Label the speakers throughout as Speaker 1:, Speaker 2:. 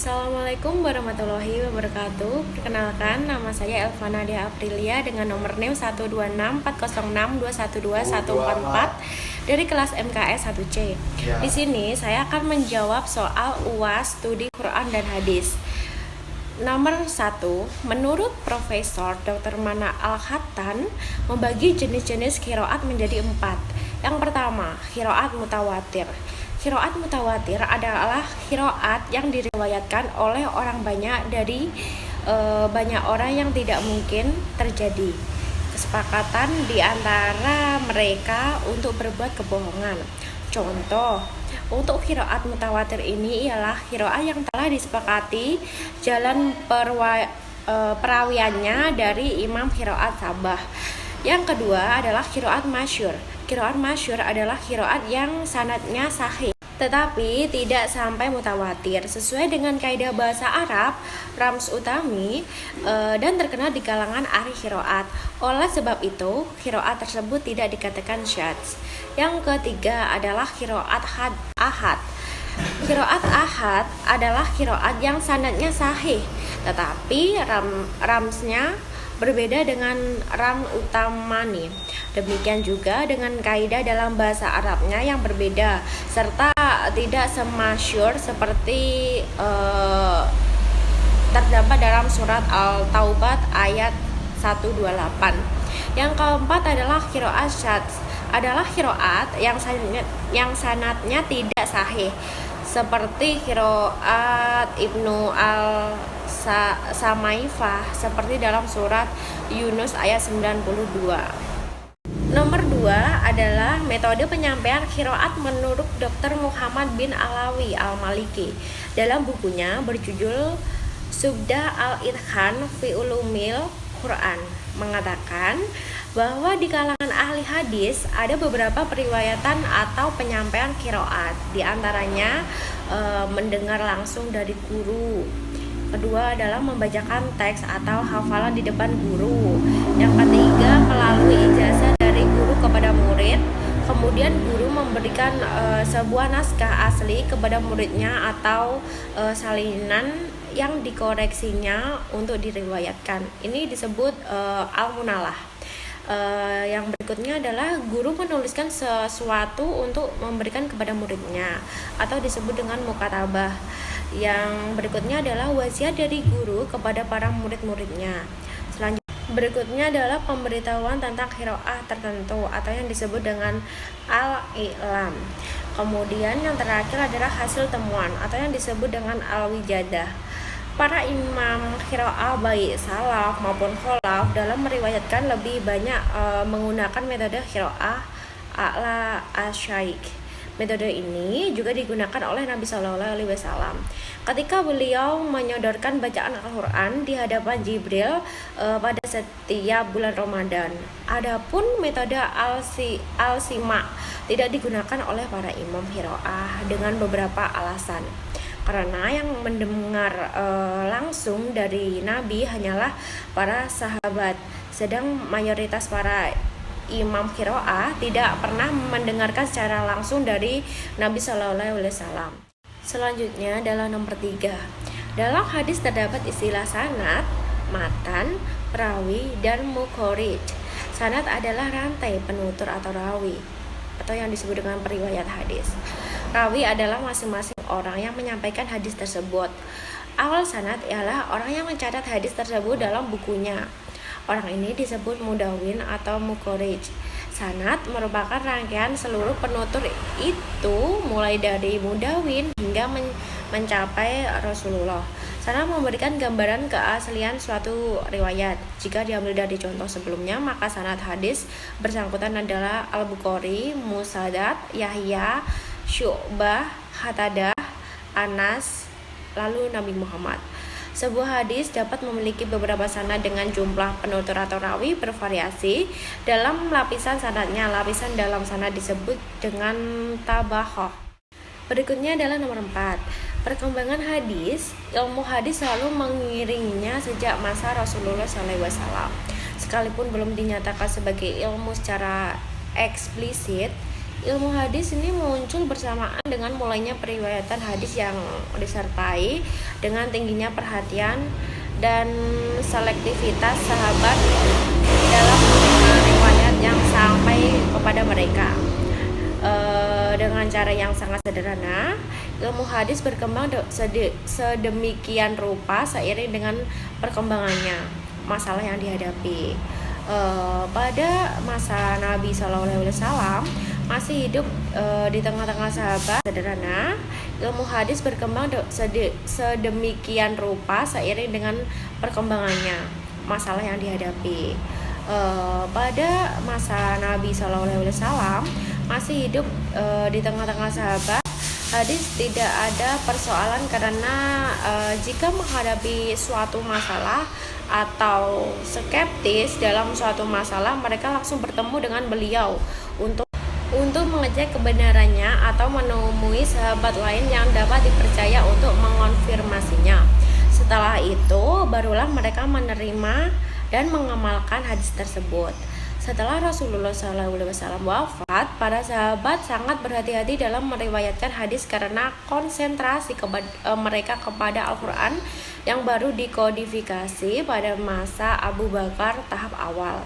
Speaker 1: Assalamualaikum warahmatullahi wabarakatuh. Perkenalkan, nama saya Elva Nadia Aprilia dengan nomor NIM 12640621214 dari kelas MKS 1C. Di sini saya akan menjawab soal UAS Studi Quran dan Hadis. Nomor 1, menurut Profesor Dr. Mana Al-Khattan membagi jenis-jenis qiraat menjadi 4. Yang pertama, qiraat mutawatir. Qiraat mutawatir adalah qiraat yang diriwayatkan oleh orang banyak dari banyak orang yang tidak mungkin terjadi kesepakatan di antara mereka untuk berbuat kebohongan. Contoh, untuk qiraat mutawatir ini ialah qiraat yang telah disepakati jalan perawiannya dari Imam qiraat Sabah. Yang kedua adalah qiraat masyhur. Qiraat masyhur adalah qiraat yang sanadnya sahih tetapi tidak sampai mutawatir sesuai dengan kaidah bahasa Arab rams utami dan terkenal di kalangan ahli qiraat. Oleh sebab itu, qiraat tersebut tidak dikatakan syadz. Yang ketiga adalah qiraat ahad. Qiraat ahad adalah qiraat yang sanadnya sahih tetapi ramsnya berbeda dengan ram utamani. Demikian juga dengan kaidah dalam bahasa Arabnya yang berbeda serta tidak semasyhur seperti terdapat dalam surat Al-Taubah ayat 128. Yang keempat adalah qiraat syadz. Adalah qiraat yang sanadnya tidak sahih seperti qiraat Ibnu Samaifah seperti dalam surat Yunus ayat 92. Nomor 2 adalah metode penyampaian qiraat menurut Dr. Muhammad bin Alawi Al-Maliki dalam bukunya berjudul Subda Al-Itqan fi Ulumil Quran mengatakan bahwa di kalangan ahli hadis ada beberapa periwayatan atau penyampaian qiraat, di antaranya mendengar langsung dari guru. Kedua adalah membacakan teks atau hafalan di depan guru. Yang ketiga melalui ijazah dari guru kepada murid. Kemudian guru memberikan sebuah naskah asli kepada muridnya atau salinan yang dikoreksinya untuk diriwayatkan. Ini disebut al-munalah. Yang berikutnya adalah guru menuliskan sesuatu untuk memberikan kepada muridnya atau disebut dengan mukatabah. Yang berikutnya adalah wasiat dari guru kepada para murid-muridnya. Berikutnya adalah pemberitahuan tentang qiraat tertentu atau yang disebut dengan al-i'lam. Kemudian yang terakhir adalah hasil temuan atau yang disebut dengan al-wijadah. Para imam qiraah baik salaf maupun kholaf dalam meriwayatkan lebih banyak menggunakan metode qiraah a'la asyaikh. Metode ini juga digunakan oleh Nabi Shallallahu Alaihi Wasallam ketika beliau menyodorkan bacaan Al-Quran di hadapan Jibril pada setiap bulan Ramadan. Adapun metode al-sima tidak digunakan oleh para imam qiraah dengan beberapa alasan. Karena yang mendengar langsung dari Nabi hanyalah para sahabat, sedang mayoritas para imam qiraah tidak pernah mendengarkan secara langsung dari Nabi Shallallahu Alaihi Wasallam. Selanjutnya adalah nomor 3. Dalam hadis terdapat istilah sanad, matan, perawi, dan mukharij. Sanad adalah rantai penutur atau rawi atau yang disebut dengan periwayat hadis. Rawi adalah masing-masing orang yang menyampaikan hadis tersebut. Awal sanad ialah orang yang mencatat hadis tersebut dalam bukunya. Orang ini disebut mudawin atau mukharij. Sanad merupakan rangkaian seluruh penutur itu mulai dari mudawin hingga mencapai Rasulullah. Sanad memberikan gambaran keaslian suatu riwayat. Jika diambil dari contoh sebelumnya, maka sanad hadis bersangkutan adalah Al-Bukhari, Musaddad, Yahya, Syu'bah, Qatadah, Anas, lalu Nabi Muhammad. Sebuah hadis dapat memiliki beberapa sanad dengan jumlah penutur atau rawi bervariasi dalam lapisan sanadnya. Lapisan dalam sanad disebut dengan tabaqah. Berikutnya adalah nomor 4. Perkembangan hadis. Ilmu hadis selalu mengiringinya sejak masa Rasulullah SAW. Sekalipun belum dinyatakan sebagai ilmu secara eksplisit, Ilmu hadis ini muncul bersamaan dengan mulainya periwayatan hadis yang disertai dengan tingginya perhatian dan selektivitas sahabat dalam menerima riwayat yang sampai kepada mereka. Dengan cara yang sangat sederhana, ilmu hadis berkembang sedemikian rupa seiring dengan perkembangannya masalah yang dihadapi. Pada masa Nabi SAW masih hidup di tengah-tengah sahabat sederhana, ilmu hadis berkembang sedemikian rupa seiring dengan perkembangannya masalah yang dihadapi. Pada masa Nabi SAW masih hidup di tengah-tengah sahabat, hadis tidak ada persoalan karena jika menghadapi suatu masalah atau skeptis dalam suatu masalah, mereka langsung bertemu dengan beliau untuk mengecek kebenarannya atau menemui sahabat lain yang dapat dipercaya untuk mengonfirmasinya. Setelah itu, barulah mereka menerima dan mengamalkan hadis tersebut. Setelah Rasulullah SAW wafat, para sahabat sangat berhati-hati dalam meriwayatkan hadis karena konsentrasi mereka kepada Al-Quran yang baru dikodifikasi pada masa Abu Bakar tahap awal.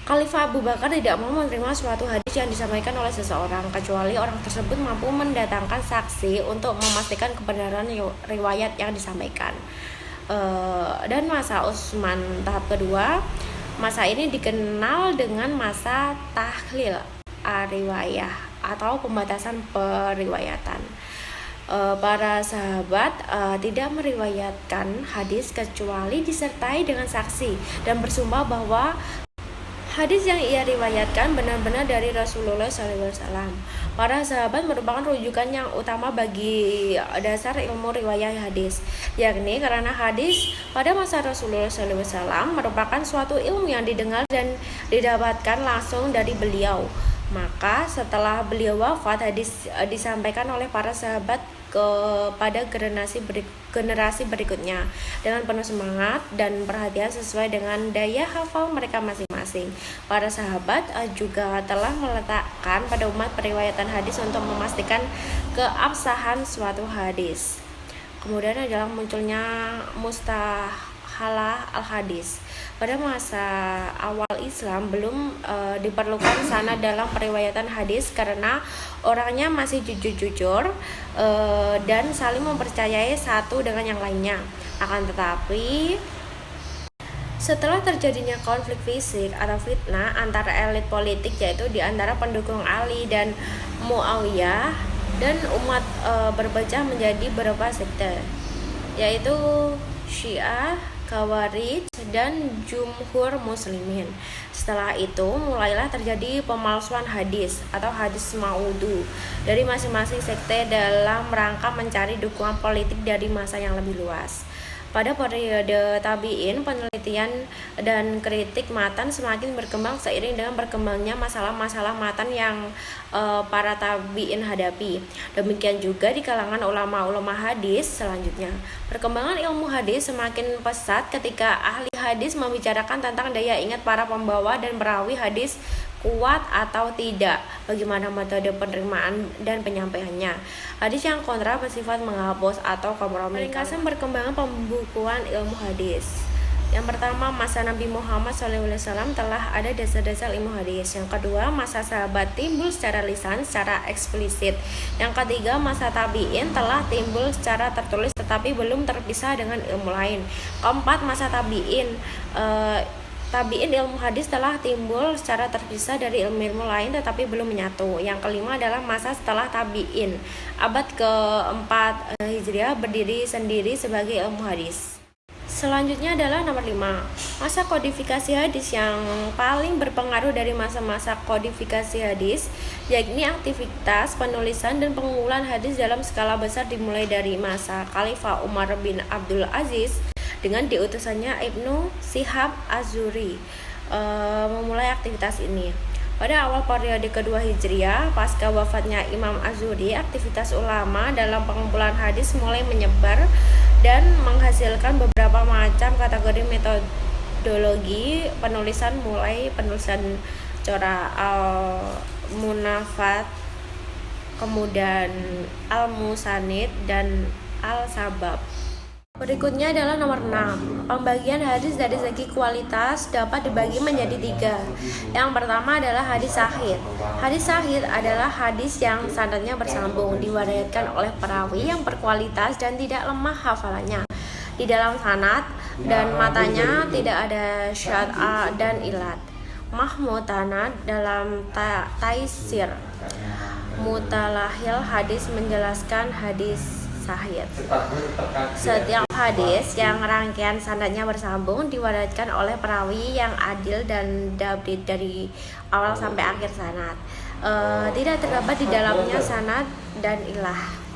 Speaker 1: Khalifah Abu Bakar tidak mau menerima suatu hadis yang disampaikan oleh seseorang kecuali orang tersebut mampu mendatangkan saksi untuk memastikan kebenaran riwayat yang disampaikan. Dan masa Utsman tahap kedua, masa ini dikenal dengan masa tahlil riwayah atau pembatasan periwayatan. Para sahabat tidak meriwayatkan hadis kecuali disertai dengan saksi dan bersumpah bahwa hadis yang ia riwayatkan benar-benar dari Rasulullah SAW. Para sahabat merupakan rujukan yang utama bagi dasar ilmu riwayat hadis, yakni karena hadis pada masa Rasulullah SAW merupakan suatu ilmu yang didengar dan didapatkan langsung dari beliau. Maka setelah beliau wafat, hadis disampaikan oleh para sahabat kepada generasi berikutnya dengan penuh semangat dan perhatian sesuai dengan daya hafal mereka masing-masing. Para sahabat juga telah meletakkan pada umat periwayatan hadis untuk memastikan keabsahan suatu hadis. Kemudian adalah munculnya mustahalah al-hadis. Pada masa awal Islam belum diperlukan sanad dalam periwayatan hadis karena orangnya masih jujur dan saling mempercayai satu dengan yang lainnya. Akan tetapi setelah terjadinya konflik fisik atau fitnah antara elit politik, yaitu di antara pendukung Ali dan Muawiyah, dan umat berpecah menjadi beberapa sekte, yaitu Syiah, Khawarij, dan Jumhur Muslimin. Setelah itu mulailah terjadi pemalsuan hadis atau hadis maudhu dari masing-masing sekte dalam rangka mencari dukungan politik dari massa yang lebih luas. Pada periode tabi'in, penelitian dan kritik matan semakin berkembang seiring dengan berkembangnya masalah-masalah matan yang para tabi'in hadapi. Demikian juga di kalangan ulama-ulama hadis selanjutnya. Perkembangan ilmu hadis semakin pesat ketika ahli hadis membicarakan tentang daya ingat para pembawa dan perawi hadis kuat atau tidak, bagaimana metode penerimaan dan penyampaiannya. Hadis yang kontra bersifat menghapus atau kompromi. Ringkasan perkembangan pembukuan ilmu hadis. Yang pertama, masa Nabi Muhammad SAW telah ada dasar-dasar ilmu hadis. Yang kedua, masa sahabat timbul secara lisan, secara eksplisit. Yang ketiga, masa tabi'in telah timbul secara tertulis tetapi belum terpisah dengan ilmu lain. Keempat, masa tabi'in ilmu hadis telah timbul secara terpisah dari ilmu-ilmu lain tetapi belum menyatu. Yang kelima adalah masa setelah tabi'in, abad keempat Hijriah, berdiri sendiri sebagai ilmu hadis. Selanjutnya adalah nomor 5, masa kodifikasi hadis. Yang paling berpengaruh dari masa-masa kodifikasi hadis yakni aktivitas penulisan dan pengumpulan hadis dalam skala besar dimulai dari masa Khalifah Umar bin Abdul Aziz dengan diutusannya Ibnu Syihab Az-Zuhri memulai aktivitas ini. Pada awal periode kedua Hijriah, pasca wafatnya Imam Az-Zuhri, aktivitas ulama dalam pengumpulan hadis mulai menyebar dan menghasilkan beberapa macam kategori metodologi penulisan, mulai penulisan secara Munafat, kemudian Al-Musanid, dan Al-Sabab. Berikutnya adalah nomor 6. Pembagian hadis dari segi kualitas dapat dibagi menjadi 3. Yang pertama adalah hadis sahih. Hadis sahih adalah hadis yang sanadnya bersambung, diriwayatkan oleh perawi yang berkualitas dan tidak lemah hafalannya. Di dalam sanad dan matanya tidak ada syad dan ilat. Mahmutana dalam Taisir Mutalahil hadis menjelaskan hadis sahih. Setiap hadis yang rangkaian sanadnya bersambung diriwayatkan oleh perawi yang adil dan dabit dari awal sampai akhir sanad. Tidak terdapat di dalamnya sanad dan ilah.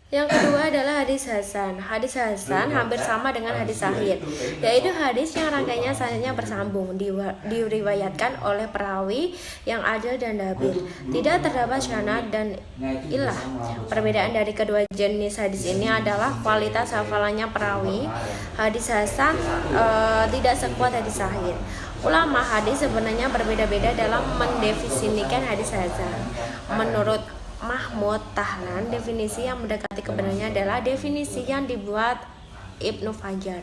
Speaker 1: Yang kedua adalah hadis hasan. Hadis hasan hampir sama dengan hadis sahih, yaitu hadis yang rangkaiannya sanadnya bersambung, diriwayatkan oleh perawi yang adil dan dabit. Tidak terdapat sanad dan ilah. Perbedaan dari kedua jenis hadis ini adalah kualitas hafalannya perawi. Hadis hasan tidak sekuat hadis sahih. Ulama hadis sebenarnya berbeda-beda dalam mendefinisikan hadis hasan. Menurut Mahmud Tahlan, definisi yang mendekati kebenarannya adalah definisi yang dibuat Ibnu Fajar.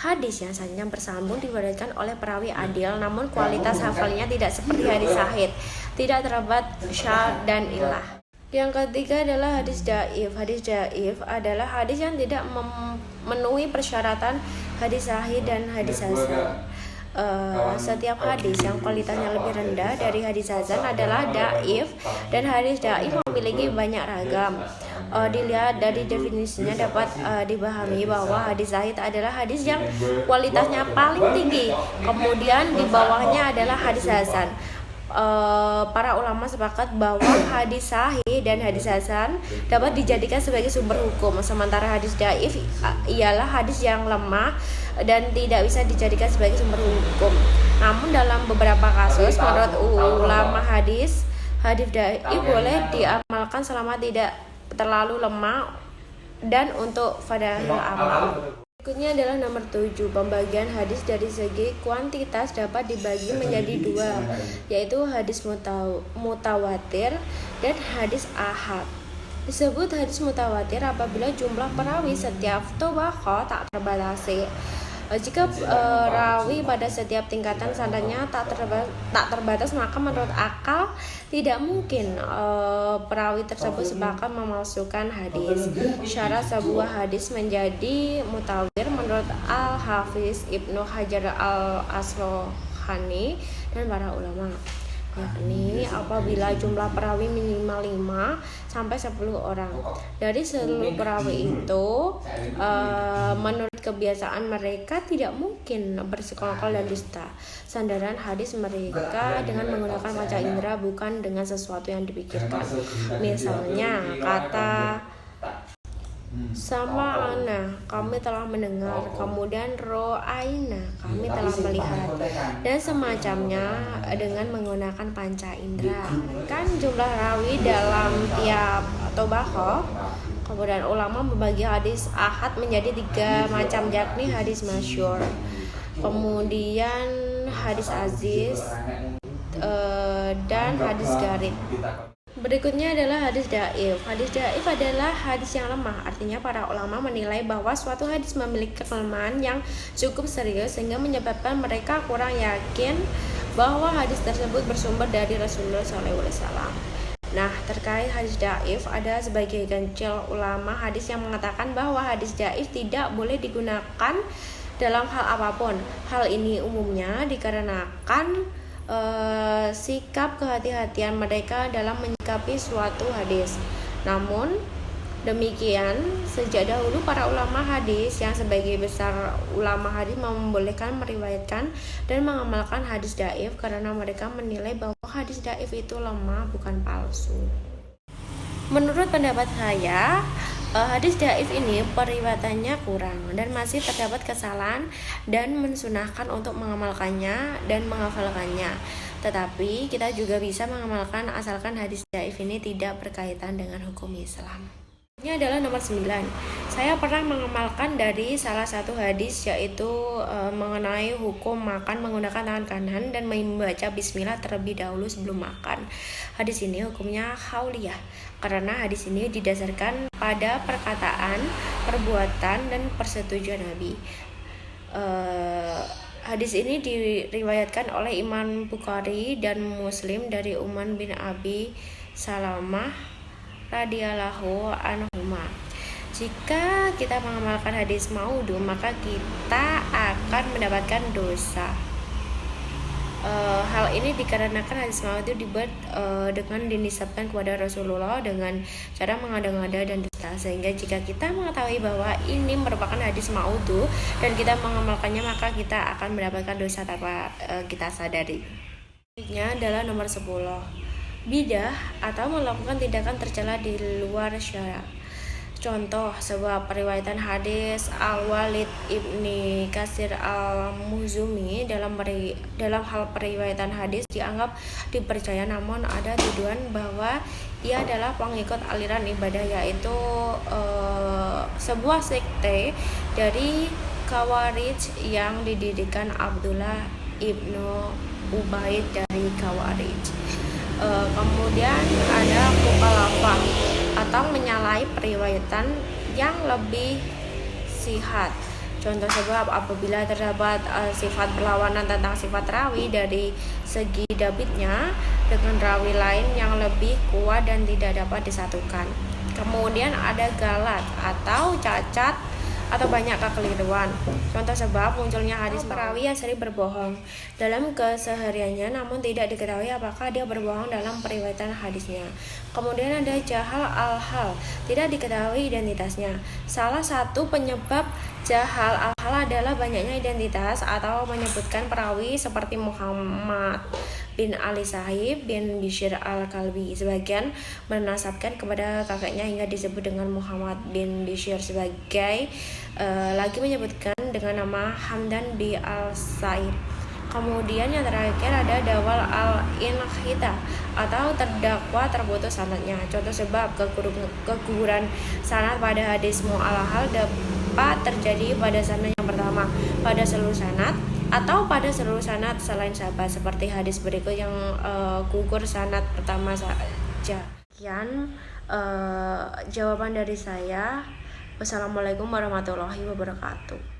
Speaker 1: Hadis yang sanadnya bersambung diriwayatkan oleh perawi adil, namun kualitas hafalnya tidak seperti hadis sahih, tidak terdapat syad dan ilah. Yang ketiga adalah hadis dhaif. Hadis dhaif adalah hadis yang tidak memenuhi persyaratan hadis sahih dan hadis hasan. Setiap hadis yang kualitasnya lebih rendah dari hadis hasan adalah dhaif, dan hadis dhaif memiliki banyak ragam. Dilihat dari definisinya dapat dipahami bahwa hadis sahih adalah hadis yang kualitasnya paling tinggi, kemudian di bawahnya adalah hadis hasan. Para ulama sepakat bahwa hadis sahih dan hadis hasan dapat dijadikan sebagai sumber hukum, sementara hadis dhaif ialah hadis yang lemah dan tidak bisa dijadikan sebagai sumber hukum. Namun dalam beberapa kasus menurut ulama hadis dhaif boleh diamalkan selama tidak terlalu lemah dan untuk fadha'il amal. Berikutnya adalah nomor 7. Pembagian hadis dari segi kuantitas dapat dibagi menjadi 2, yaitu hadis mutawatir dan hadis ahad. Disebut hadis mutawatir apabila jumlah perawi setiap tobaqah tak terbatasi. Jika rawi pada setiap tingkatan sanadnya tak terbatas, maka menurut akal tidak mungkin perawi tersebut sepakat memalsukan hadis. Syarat sebuah hadis menjadi mutawatir menurut Al-Hafiz Ibnu Hajar Al-Asqalani dan para ulama, yakni apabila jumlah perawi minimal 5 sampai 10 orang. Dari seluruh perawi itu, menurut kebiasaan mereka tidak mungkin bersekongkol dan dusta. Sandaran hadis mereka dengan menggunakan panca indera, bukan dengan sesuatu yang dipikirkan. Misalnya kata sama ana, kami telah mendengar, kemudian ro'aina, kami telah melihat, dan semacamnya dengan menggunakan panca indera. Kan jumlah rawi dalam tiap tobaqah. Kemudian ulama membagi hadis ahad menjadi 3 macam, yakni hadis masyhur, kemudian hadis aziz, dan hadis gharib. Berikutnya adalah hadis dhaif. Hadis dhaif adalah hadis yang lemah. Artinya para ulama menilai bahwa suatu hadis memiliki kelemahan yang cukup serius sehingga menyebabkan mereka kurang yakin bahwa hadis tersebut bersumber dari Rasulullah SAW. Nah, terkait hadis dhaif, ada sebagian kecil ulama hadis yang mengatakan bahwa hadis dhaif tidak boleh digunakan dalam hal apapun. Hal ini umumnya dikarenakan sikap kehati-hatian mereka dalam menyikapi suatu hadis. Namun demikian, sejak dahulu para ulama hadis yang sebagai besar ulama hadis membolehkan meriwayatkan dan mengamalkan hadis dhaif karena mereka menilai bahwa hadis dhaif itu lemah, bukan palsu. Menurut pendapat saya, hadis dhaif ini periwayatannya kurang dan masih terdapat kesalahan dan mensunahkan untuk mengamalkannya dan menghafalkannya. Tetapi kita juga bisa mengamalkan asalkan hadis dhaif ini tidak berkaitan dengan hukum Islam. Ini adalah nomor 9. Saya pernah mengamalkan dari salah satu hadis, yaitu mengenai hukum makan menggunakan tangan kanan dan membaca bismillah terlebih dahulu sebelum makan. Hadis ini hukumnya hauliyah karena hadis ini didasarkan pada perkataan, perbuatan, dan persetujuan Nabi. Hadis ini diriwayatkan oleh Imam Bukhari dan Muslim dari Umar bin Abi Salamah radhiyallahu anhuma. Jika kita mengamalkan hadis maudhu, maka kita akan mendapatkan dosa. Hal ini dikarenakan hadis maudhu dibuat dengan dinisabkan kepada Rasulullah dengan cara mengada-ngada dan dusta, sehingga jika kita mengetahui bahwa ini merupakan hadis maudhu dan kita mengamalkannya, maka kita akan mendapatkan dosa tanpa kita sadari. Selanjutnya adalah nomor 10. Bidah atau melakukan tindakan tercela di luar syara. Contoh, sebuah periwayatan hadis Al-Walid ibni Kasir al-Muhzumi dalam hal periwayatan hadis dianggap dipercaya, namun ada tuduhan bahwa ia adalah pengikut aliran ibadah, yaitu sebuah sekte dari Khawarij yang didirikan Abdullah ibnu Ubaid dari Khawarij. Kemudian ada mukhalafah atau menyalahi periwayatan yang lebih sihat. Contoh sebab apabila terdapat sifat berlawanan tentang sifat rawi dari segi dabitnya dengan rawi lain yang lebih kuat dan tidak dapat disatukan. Kemudian ada galat atau cacat atau banyak kekeliruan. Contoh sebab munculnya hadis perawi yang sering berbohong dalam kesehariannya, namun tidak diketahui apakah dia berbohong dalam periwayatan hadisnya. Kemudian ada jahal al-hal, tidak diketahui identitasnya. Salah satu penyebab jahal al-hal adalah banyaknya identitas atau menyebutkan perawi seperti Muhammad bin Ali Sahib bin Bishr al-Kalbi. Sebagian menasabkan kepada kakeknya hingga disebut dengan Muhammad bin Bishr. Sebagai lagi menyebutkan dengan nama Hamdan bin al-Said. Kemudian yang terakhir ada dawal al-inkhita atau terdakwa terputus sanadnya. Contoh sebab keguguran sanad pada hadis mu'alahal dapat terjadi pada sanad yang pertama, pada seluruh sanad, atau pada seluruh sanad selain sahabat, seperti hadis berikut yang gugur sanad pertama saja. Sekian jawaban dari saya. Wassalamualaikum warahmatullahi wabarakatuh.